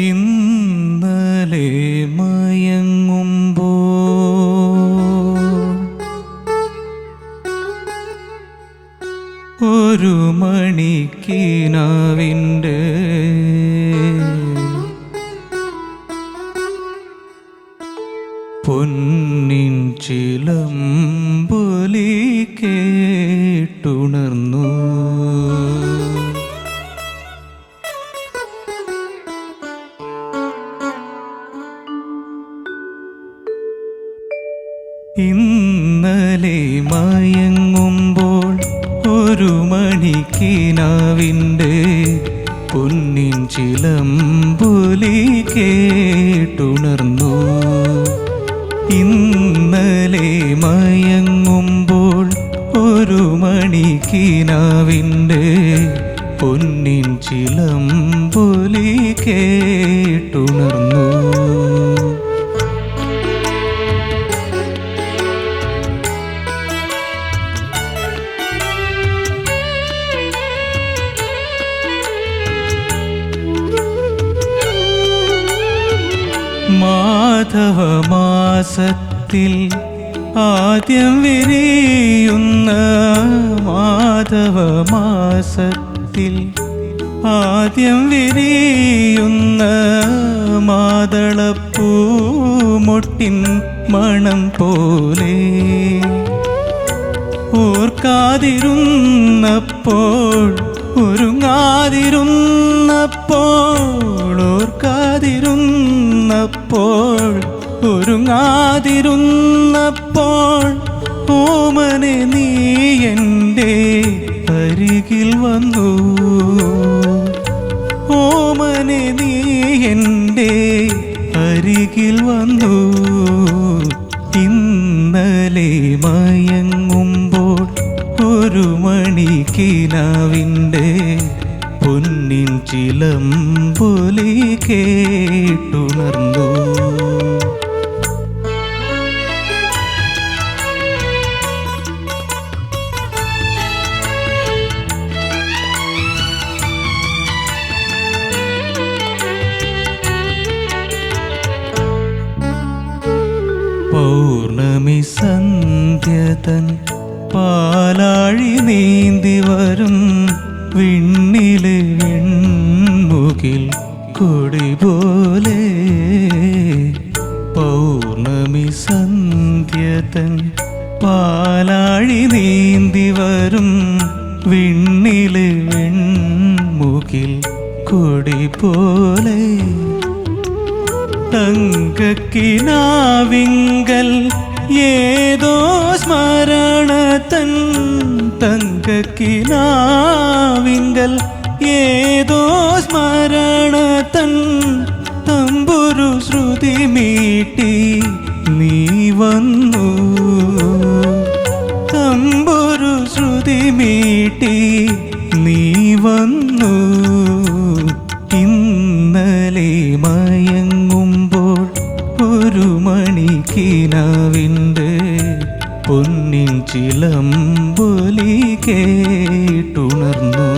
ഇന്നലെ മയങ്ങുമ്പോൾ ഒരു മണിക്കിനാവിൻ്റെ പൊന്നിൻ ചിലമ്പൊലി കേട്ടുണർന്നു. ഇന്നലെ മയങ്ങുമ്പോൾ ഒരു മണിക്കിനാവിൻ്റെ പൊന്നിൻ ചിലമ്പൊലി കേട്ടുണർന്നു. ഇന്നലെ മയങ്ങുമ്പോൾ ഒരു മണിക്കിനാവിൻ്റെ പൊന്നിൻ ചിലമ്പൊലി കേട്ടുണർന്നു. മാധവമാസത്തിൽ ആദ്യം വിരിയുന്ന മാധവമാസത്തിൽ ആദ്യം വിരിയുന്ന മാതളപ്പൂമൊട്ടിൻ മണം പോലെ ഓർക്കാതിരുന്നപ്പോൾ ഒരുങ്ങാതിരുന്നപ്പോൾ ഓർക്കാതിരുന്നപ്പോൾ ഒരുങ്ങാതിരുന്നപ്പോൾ ഓമനെ നീ എൻ്റെ അരികിൽ വന്നു. ഓമനെ നീ എൻ്റെ അരികിൽ വന്നു. ഇന്നലെ മയങ്ങുമ്പോൾ ഒരു മണിക്കിനാവിൻ്റെ പൊന്നിൻ ചിലമ്പൊലി കേട്ടുണർന്നു. പൗർണമി സന്ധ്യതൻ പാലാഴി നീന്തി വരും വിണ്ണിലെ വെൺമുകിൽ കൊടി പോലെ. പൗർണമി സന്ധ്യതൻ പാലാഴി നീന്തി വരും വിണ്ണിലെ വെൺമുകിൽ കൊടി പോലെ. തങ്കക്കിനാവിങ്കൽ ഏതോ സ്മരണതൻ തങ്കക്കിനാവിങ്കൽ ഏതോ സ്മരണതൻ തമ്പുരു ശ്രുതി മീട്ടി നീ വന്നു. തമ്പുരു ശ്രുതി മീട്ടി നീ വന്നു. ഇന്നലെ മയങ്ങുമ്പോൾ ഒരു മണിക്കിനാവിൻ്റെ പൊന്നിൻ ചിലമ്പൊലി കേട്ടുണർന്നു.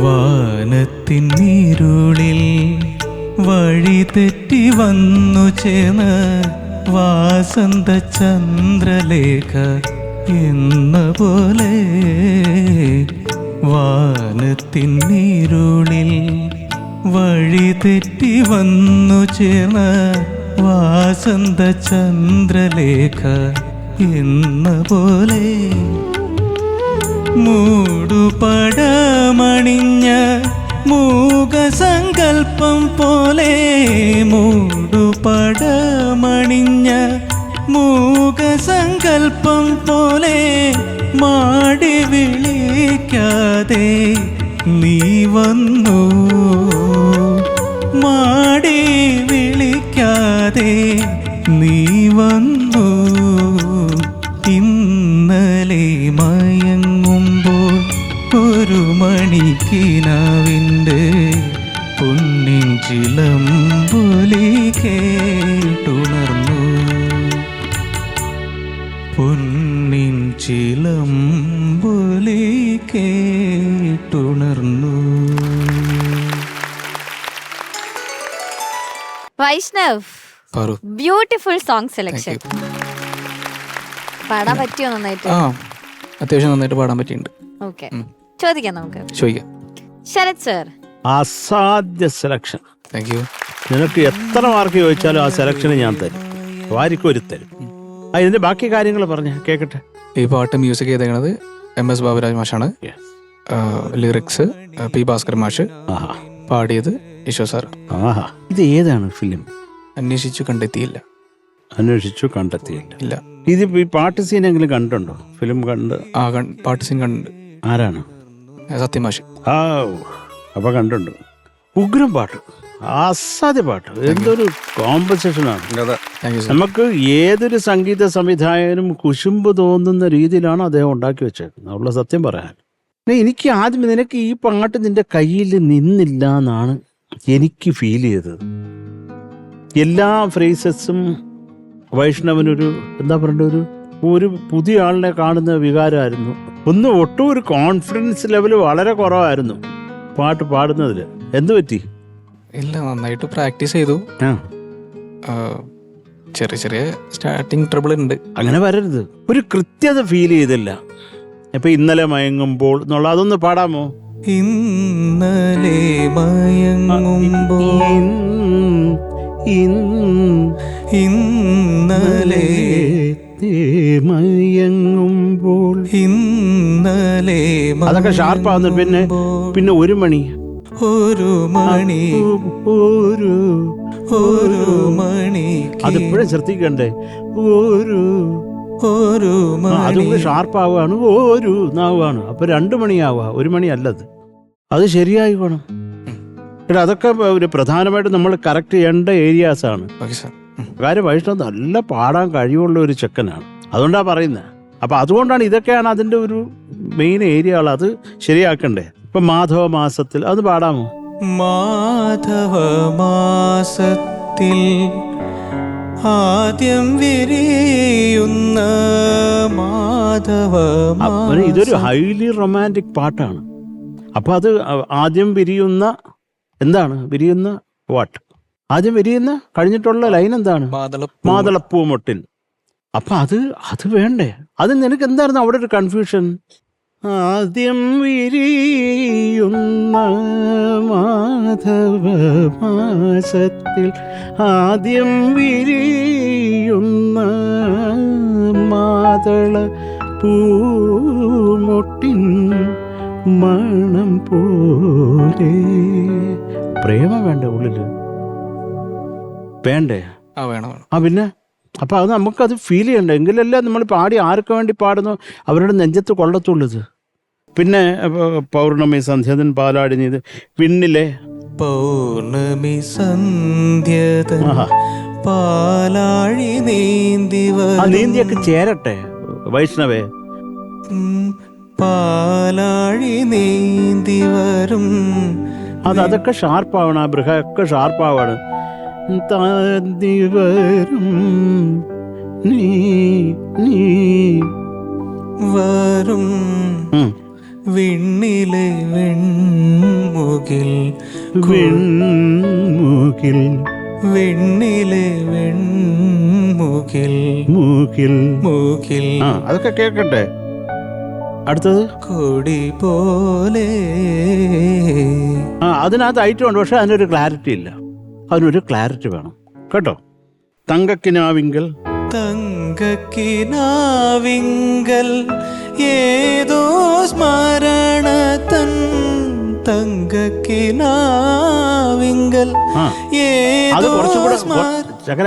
വാനത്തിൻ ഇരുളിൽ വഴി തെറ്റി വന്നു ചേർന്ന വാസന്ത ചന്ദ്രലേഖ എന്ന പോലെ. വാനത്തിൻ ഇരുളിൽ വഴി തെറ്റി വന്നു ചേർന്ന വാസന്ത ചന്ദ്രലേഖ എന്ന പോലെ. മൂടുപടമണിഞ്ഞ മൂകസങ്കൽപ്പം പോലെ. മൂടുപടമണിഞ്ഞ മൂകസങ്കൽപ്പം പോലെ മാടി വിളിക്കാതെ നീ വന്നു. മാടി വിളിക്കാതെ നീ വന്നു. ഇന്നലെ മയങ്ങുമ്പോൾ ഒരു മണിക്കിനാവിൻ്റെ പൊന്നിൻ ചിലമ്പൊലി കേട്ടുണർന്നു. പൊന്നിൻ ചിലമ്പൊലി കേട്ടുണർന്നു. Vaishnav, beautiful song selection. പാടാൻ പറ്റിയോ നന്നായിട്ട്? അത്യാവശ്യം നന്നായിട്ട് പാടാൻ പറ്റിയിട്ടുണ്ട്. ഓക്കെ, ചോദിക്കാം നമുക്ക്. ചോദിക്കാം. ശരത് സർ, അസാധ്യ സെലക്ഷൻ. Thank you. നിനക്ക് എത്ര മാർക്ക് ചോദിച്ചാലും ആ സെലക്ഷന് ഞാൻ തരും, വാരിക്കോരി തരും. ഇതിന്റെ ബാക്കി കാര്യങ്ങൾ പറഞ്ഞ കേക്കട്ടെ. ഈ പാട്ട് മ്യൂസിക് ചെയ്തേക്കണത് MS ബാബുരാജ് മാഷാണ്. ലിറിക്സ് P ഭാസ്കർ മാഷ്. പാടിയത് ഈശോ സാർ. ഇത് ഏതാണ് ഫിലിം? അന്വേഷിച്ചു കണ്ടെത്തിയില്ല. അന്വേഷിച്ചു കണ്ടെത്തിയില്ല. ഇല്ല. ഇത് ഈ പാട്ട് സീനെങ്കിലും കണ്ടുണ്ടോ? ഫിലിം കണ്ട്? പാട്ട് സീൻ കണ്ടുണ്ട്. ആരാണ്? സത്യമാഷ്. അപ്പൊ കണ്ടുണ്ട്. ഉഗ്രം പാട്ട്, അസാധ്യ പാട്ട്. എന്തൊരു കോമ്പസിഷനാണ്. നമുക്ക് ഏതൊരു സംഗീത സംവിധായകനും കുശുമ്പ് തോന്നുന്ന രീതിയിലാണ് അദ്ദേഹം ഉണ്ടാക്കി വെച്ചേക്കുന്നത്. ഉള്ള സത്യം പറയാൻ. എനിക്ക് ആദ്യം നിനക്ക് ഈ പാട്ട് നിന്റെ കയ്യിൽ നിന്നില്ല എന്നാണ് എനിക്ക് ഫീൽ ചെയ്തത്. എല്ലാ ഫ്രേസസും വൈഷ്ണവനൊരു എന്താ പറയണ്ട, ഒരു പുതിയ ആളിനെ കാണുന്ന വികാരമായിരുന്നു. ഒട്ടും ഒരു കോൺഫിഡൻസ് ലെവൽ വളരെ കുറവായിരുന്നു പാട്ട് പാടുന്നതിൽ. എന്ത് പറ്റി? ഇല്ല, നന്നായിട്ട് പ്രാക്ടീസ് ചെയ്തു. ചെറിയ ചെറിയ സ്റ്റാർട്ടിങ് ട്രബിൾ ഉണ്ട്. അങ്ങനെ വരരുത്. ഒരു കൃത്യത ഫീൽ ചെയ്തില്ല. ഇപ്പൊ ഇന്നലെ മയങ്ങുമ്പോൾ എന്നുള്ള അതൊന്ന് പാടാമോ? ഇന്നലെ മയങ്ങുമ്പോൾ, ഇന്നലെ മയങ്ങുമ്പോൾ, ഇന്നലെ അതൊക്കെ ഷാർപ്പാവുന്നു. പിന്നെ ഒരു മണി, ഒരു മണി, ഒരു മണി, അതിപ്പോഴും ശ്രദ്ധിക്കണ്ടേ? അതും ഷാർപ്പാവുകയാണ്, ഒരു നാവാണ്. അപ്പൊ 2 മണിയാവുക, 1 മണി അല്ലത്. അത് ശരിയായിക്കോണം. അതൊക്കെ ഒരു പ്രധാനമായിട്ട് നമ്മൾ കറക്റ്റ് ചെയ്യേണ്ട ഏരിയാസാണ്. കാര്യം വൈഷ്ണവ് നല്ല പാടാൻ കഴിവുള്ള ഒരു ചെക്കനാണ്, അതുകൊണ്ടാണ് പറയുന്നത്. അപ്പൊ അതുകൊണ്ടാണ് ഇതൊക്കെയാണ് അതിന്റെ ഒരു മെയിൻ ഏരിയകൾ. അത് ശരിയാക്കണ്ടേ? ഇപ്പൊ മാധവ മാസത്തിൽ അത് പാടാമോ? മാധവ മാസത്തിൽ ആദ്യം വിരിയുന്ന മാധവ. ഇതൊരു ഹൈലി റൊമാൻറ്റിക് പാട്ടാണ്. അപ്പൊ അത് ആദ്യം വിരിയുന്ന എന്താണ്? വിരിയുന്ന വാട്ട്? ആദ്യം വിരിയുന്ന കഴിഞ്ഞിട്ടുള്ള ലൈൻ എന്താണ്? മാതളപ്പൂമൊട്ടിൽ. അപ്പൊ അത് വേണ്ടേ? അത് നിനക്ക് എന്തായിരുന്നു അവിടെ ഒരു കൺഫ്യൂഷൻ? ആദ്യം വിരിയുന്ന മാധവ മാസത്തിൽ, ആദ്യം വിരിയുന്ന മാതള പൂമൊട്ടിൻ മണം പോലെ. പ്രേമം വേണ്ട ഉള്ളില്? വേണ്ടേ? പിന്നെ അപ്പൊ അത് നമുക്കത് ഫീൽ ചെയ്യണ്ട. എങ്കിലല്ലേ നമ്മൾ പാടി ആർക്ക് വേണ്ടി പാടുന്നു അവരുടെ നെഞ്ചത്ത് കൊള്ളത്തുള്ളത്. പിന്നെ പൗർണമി സന്ധ്യതൻ പാലാടി നീത് പിന്നിലെ പൗർണമി സന്ധ്യതൻ പാലാഴി നീന്തിയൊക്കെ ചേരട്ടെ വൈഷ്ണവേ. പാലാഴി നീന്തി വരും. അതൊക്കെ ഷാർപ്പാവണം. ആ ബൃഹൊക്കെ ഷാർപ്പാവാണ്. താന്തി വരും നീ വരും വിണ്ണിലെ വെൺമുകിൽ, വെൺമുകിൽ, വെണ്ണിലെ വെൺമുകിൽ, മുകിൽ, മുകിൽ. അതൊക്കെ കേൾക്കട്ടെ. അടുത്തത് കൊടി പോലെ. അതിനകത്ത് ഐറ്റം ഉണ്ട്, പക്ഷെ അതിനൊരു ക്ലാരിറ്റി ഇല്ല. അതിനൊരു ക്ലാരിറ്റി വേണം കേട്ടോ. തങ്കക്കിനാവിങ്കൽ, തങ്കക്കിനാവിങ്കൽ ഏതോ സ്മരണതൻ, തങ്കക്കിനാവിങ്കൽ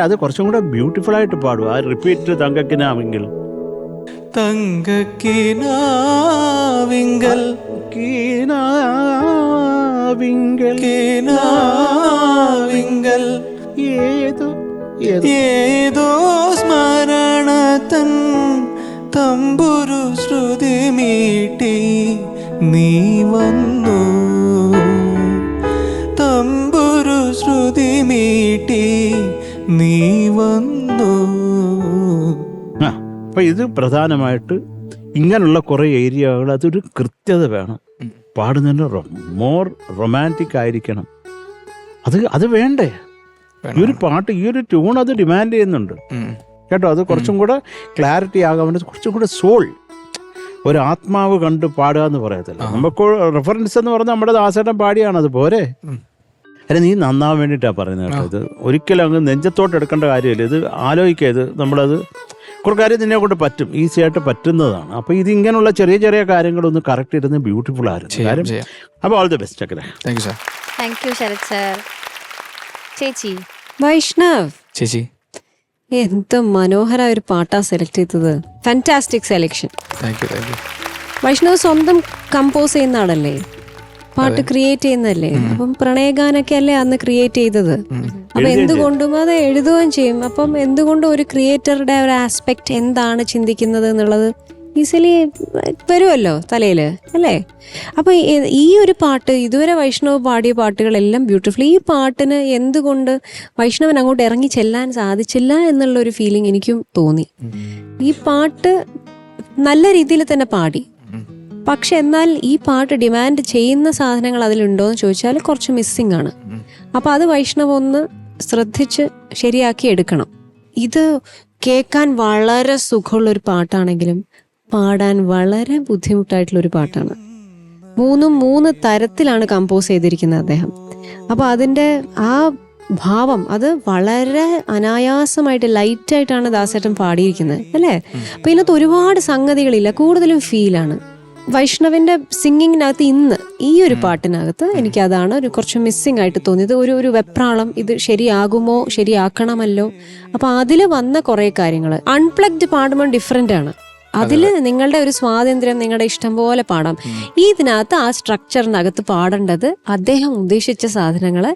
അത് കുറച്ചും കൂടെ ബ്യൂട്ടിഫുൾ ആയിട്ട് പാടുക. ആ റിപ്പീറ്റ് തങ്കക്കിനാവിങ്കൽ, തങ്കക്കിനാവിങ്കൽ, കിനാവിങ്കൽ, കിനാവിങ്കൽ ഏതോ സ്മരണതൻ തമ്പുരു ശ്രുതി മീട്ടി നീ വന്നു. വന്നു തമ്പുരു ശ്രുതി മീട്ടി നീ വന്നു. അപ്പൊ ഇത് പ്രധാനമായിട്ട് ഇങ്ങനെയുള്ള കുറെ ഏരിയകൾ അതൊരു കൃത്യത വേണം. പാടുന്നതിന് മോർ റൊമാൻറ്റിക് ആയിരിക്കണം. അത് വേണ്ടേ? ഈ ഒരു പാട്ട്, ഈ ഒരു ട്യൂൺ അത് ഡിമാൻഡ് ചെയ്യുന്നുണ്ട് കേട്ടോ. അത് കുറച്ചും കൂടെ ക്ലാരിറ്റി ആകാൻ വേണ്ടി കുറച്ചും കൂടെ സോൾ, ഒരു ആത്മാവ് കണ്ട് പാടുക എന്ന് പറയത്തില്ല. നമുക്ക് റെഫറൻസ് എന്ന് പറഞ്ഞാൽ നമ്മുടെ ദാസേട്ടൻ പാടിയാണ്, അത് പോരെ? അല്ല, നീ നന്നാവാൻ വേണ്ടിയിട്ടാണ് പറയുന്നത് കേട്ടോ. ഇത് ഒരിക്കലും അങ്ങ് നെഞ്ചത്തോട്ട് എടുക്കേണ്ട കാര്യമില്ല. ഇത് ആലോചിക്കുക, ഇത് നമ്മളത് കുറേ കാര്യം നിന്നെ കൊണ്ട് പറ്റും, ഈസി ആയിട്ട് പറ്റുന്നതാണ്. അപ്പോൾ ഇതിങ്ങനെയുള്ള ചെറിയ ചെറിയ കാര്യങ്ങളൊന്ന് കറക്റ്റ് ഇരുന്ന് ബ്യൂട്ടിഫുൾ ആയിരുന്നു കാര്യം. അപ്പോൾ ഓൾ ദി ബെസ്റ്റ് അക്കരെ. Thank you sir. Thank you Sarath sir. ചേച്ചി. വൈഷ്ണവ് ചേച്ചി എന്ത് മനോഹര ഒരു പാട്ടാ സെലക്ട് ചെയ്തത്. Fantastic selection. Thank you. Thank you. Vaishnav സ്വന്തം കമ്പോസ് ചെയ്യുന്ന ആളല്ലേ, പാട്ട് ക്രിയേറ്റ് ചെയ്യുന്നല്ലേ. അപ്പം പ്രണയഗാനൊക്കെ അല്ലേ അന്ന് ക്രിയേറ്റ് ചെയ്തത്. അപ്പൊ എന്തുകൊണ്ടും അത് എഴുതുകയും ചെയ്യും. അപ്പം എന്തുകൊണ്ടും ഒരു ക്രിയേറ്ററുടെ ഒരു ആസ്പെക്ട് എന്താണ് ചിന്തിക്കുന്നത് എന്നുള്ളത് ഈസിലി വരുമല്ലോ തലയില്, അല്ലേ? അപ്പൊ ഈ ഒരു പാട്ട് ഇതുവരെ വൈഷ്ണവ് പാടിയ പാട്ടുകളെല്ലാം ബ്യൂട്ടിഫുൾ. ഈ പാട്ടിന് എന്തുകൊണ്ട് വൈഷ്ണവൻ അങ്ങോട്ട് ഇറങ്ങി ചെല്ലാൻ സാധിച്ചില്ല എന്നുള്ളൊരു ഫീലിംഗ് എനിക്കും തോന്നി. ഈ പാട്ട് നല്ല രീതിയിൽ തന്നെ പാടി, പക്ഷെ എന്നാൽ ഈ പാട്ട് ഡിമാൻഡ് ചെയ്യുന്ന സാധനങ്ങൾ അതിലുണ്ടോ എന്ന് ചോദിച്ചാൽ കുറച്ച് മിസ്സിംഗ് ആണ്. അപ്പൊ അത് വൈഷ്ണവ് ഒന്ന് ശ്രദ്ധിച്ച് ശരിയാക്കി എടുക്കണം. ഇത് കേൾക്കാൻ വളരെ സുഖമുള്ളൊരു പാട്ടാണെങ്കിലും പാടാൻ വളരെ ബുദ്ധിമുട്ടായിട്ടുള്ളൊരു പാട്ടാണ്. മൂന്ന് തരത്തിലാണ് കമ്പോസ് ചെയ്തിരിക്കുന്നത് അദ്ദേഹം. അപ്പൊ അതിന്റെ ആ ഭാവം അത് വളരെ അനായാസമായിട്ട് ലൈറ്റായിട്ടാണ് ദാസേട്ടൻ പാടിയിരിക്കുന്നത്, അല്ലേ? അപ്പൊ ഇതിനകത്ത് ഒരുപാട് സംഗതികളില്ല, കൂടുതലും ഫീലാണ്. വൈഷ്ണവിന്റെ സിംഗിങ്ങിനകത്ത് ഇന്ന് ഈ ഒരു പാട്ടിനകത്ത് എനിക്ക് അതാണ് ഒരു കുറച്ച് മിസ്സിംഗ് ആയിട്ട് തോന്നിയത്. ഒരു വെപ്രാളം, ഇത് ശരിയാകുമോ, ശരിയാക്കണമല്ലോ. അപ്പൊ അതില് വന്ന കുറെ കാര്യങ്ങൾ അൺപ്ലഗ്ഡ് പാടുമ്പോൾ ഡിഫറെന്റ് ആണ്. അതില് നിങ്ങളുടെ ഒരു സ്വാതന്ത്ര്യം, നിങ്ങളുടെ ഇഷ്ടം പോലെ പാടാം. ഇതിനകത്ത് ആ സ്ട്രക്ചറിനകത്ത് പാടേണ്ടത് അദ്ദേഹം ഉദ്ദേശിച്ച സാധനങ്ങള്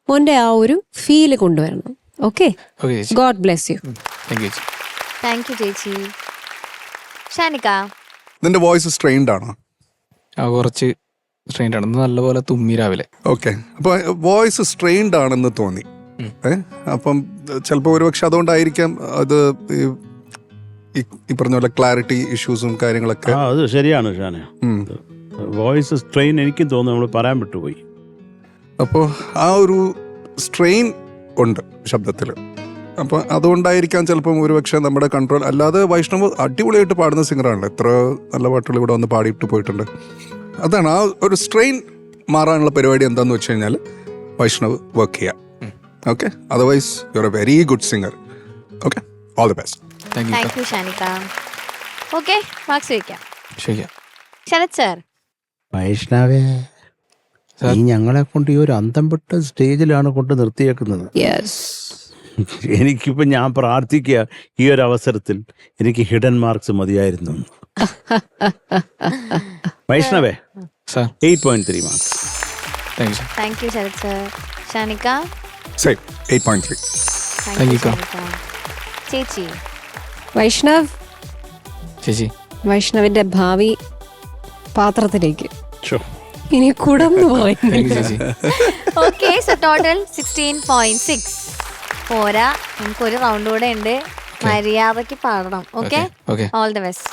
ഓന്റെ ആ ഒരു ഫീല് കൊണ്ടുവരണം. Okay, God bless you. Thank U ചേച്ചി. ഷാനിക്ക, നിന്റെ വോയിസ് സ്ട്രെയിൻഡ് ആണോ? കുറച്ച് സ്ട്രെയിൻഡ് ആണ്. നല്ലപോലെ തുമ്മി രാവിലെ. ഓക്കെ, അപ്പൊ വോയിസ് സ്ട്രെയിൻഡ് ആണെന്ന് തോന്നി. അപ്പം ചിലപ്പോൾ ഒരുപക്ഷെ അതുകൊണ്ടായിരിക്കാം അത് ഈ പറഞ്ഞ പോലെ ക്ലാരിറ്റി ഇഷ്യൂസും കാര്യങ്ങളൊക്കെ. അത് ശരിയാണ് ഷാനെ, വോയിസ് സ്ട്രെയിൻ എനിക്കും തോന്നുന്നു, നമ്മൾ പറയാൻ വിട്ടുപോയി. അപ്പോൾ ആ ഒരു സ്ട്രെയിൻ ഉണ്ട് ശബ്ദത്തിൽ. അപ്പോൾ അതുകൊണ്ടായിരിക്കാം ചിലപ്പം ഒരുപക്ഷെ നമ്മുടെ കൺട്രോൾ. അല്ലാതെ വൈഷ്ണവ് അടിപൊളിയായിട്ട് പാടുന്ന സിംഗറാണല്ലോ, എത്ര നല്ല പാട്ടുകൾ ഇവിടെ വന്ന് പാടിയിട്ട് പോയിട്ടുണ്ട്. അതാണ് ആ ഒരു സ്ട്രെയിൻ മാറാനുള്ള പരിപാടി. എന്താന്ന് വെച്ച് കഴിഞ്ഞാൽ വൈഷ്ണവ് വർക്ക് ചെയ്യാം. Okay, otherwise you are a very good singer. Okay, all the best. Thank you Shanika. Okay, marks വയ്ക്കാം. ശരത് സർ. വൈഷ്ണവേ, നീ ഞങ്ങളെ കൊണ്ട് ഈ ഒരു അന്തം വിട്ട സ്റ്റേജിലാണ് കൊണ്ട് നിർത്തിയേക്കുന്നത്. എനിക്കിപ്പോ ഞാൻ പ്രാർത്ഥിക്കുക ഈ ഒരു അവസരത്തിൽ എനിക്ക് ഹിഡൻ മാർക്സ് മതിയായിരുന്നു. വൈഷ്ണവേ, 8.3 marks. Thank you Sarath sir. Shanika 8.3. ചേച്ചി. വൈഷ്ണവ് ചേച്ചി, വൈഷ്ണവിന്റെ ഭാവി പാത്രത്തിലേക്ക് ഇനി കുടന്നു പോയി. Okay, so total 16.6. പോരാ, നമുക്കൊരു റൗണ്ട് കൂടെ ഉണ്ട്. മര്യാദക്ക് പാടണം. Okay, all the best.